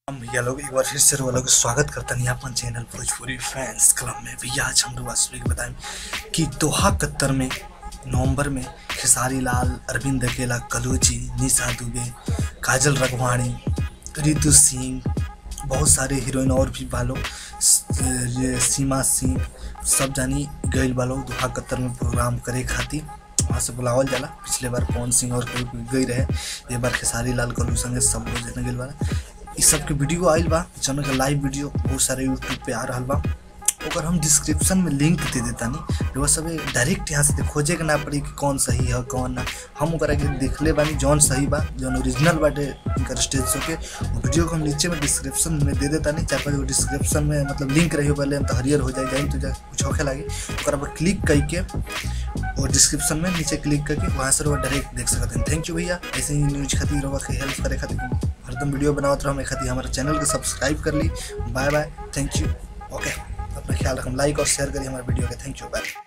हम भैया लोग एक बार फिर से रोवा लोग स्वागत करते हैं अपन चैनल भोजपुरी फैंस क्लब में। भैया आज हम लोग वास्तविक बताएं कि दोहा कतर में नवंबर में खेसारी लाल, अरविंद अकेला, कलूजी, निशा दुबे, काजल रघवाणी, रितु सिंह, बहुत सारे हीरोइन और भी वालों, सीमा सिंह, सब जानी गईल वालों दोहा कतर में प्रोग्राम करे खातिर वहाँ से बुलावल जाला। पिछले बार पवन सिंह और कोई गई रहे, ये बार खेसारी लाल, कलू संगे सब लोग जने गईल वाला। इस सब के वीडियो आइल बा, चैनल का लाइव वीडियो बहुत सारे यूट्यूब पे आ रहा बा। अगर हम डिस्क्रिप्शन में लिंक दे देता नहीं वो सब डायरेक्ट यहाँ से खोजे के ना पड़ी कि कौन सही है कौन ना। हम ओकरा के देखले बानी जौन सही बा, जौन ओरिजिनल बाटे इनकर स्टेज शो के वीडियो को हम नीचे में डिस्क्रिप्शन में दे देता नहीं। 4-5 डिस्क्रिप्शन में मतलब लिंक रही पहले तो हरियर हो जाए तो जा कुछ होखे लगे ओकरा पर क्लिक करके और डिस्क्रिप्शन में नीचे क्लिक करके वहाँ से वो डायरेक्ट देख सकते हैं। थैंक यू भैया, ऐसे ही न्यूज खातिर हेल्प करे खातिर हरदम वीडियो बनावत रहो खातिर हमारे चैनल को सब्सक्राइब कर ली। बाय बाय, थैंक यू, ओके। अपना ख्याल रखें, लाइक और शेयर करिए हमारे वीडियो के। Thank you, by.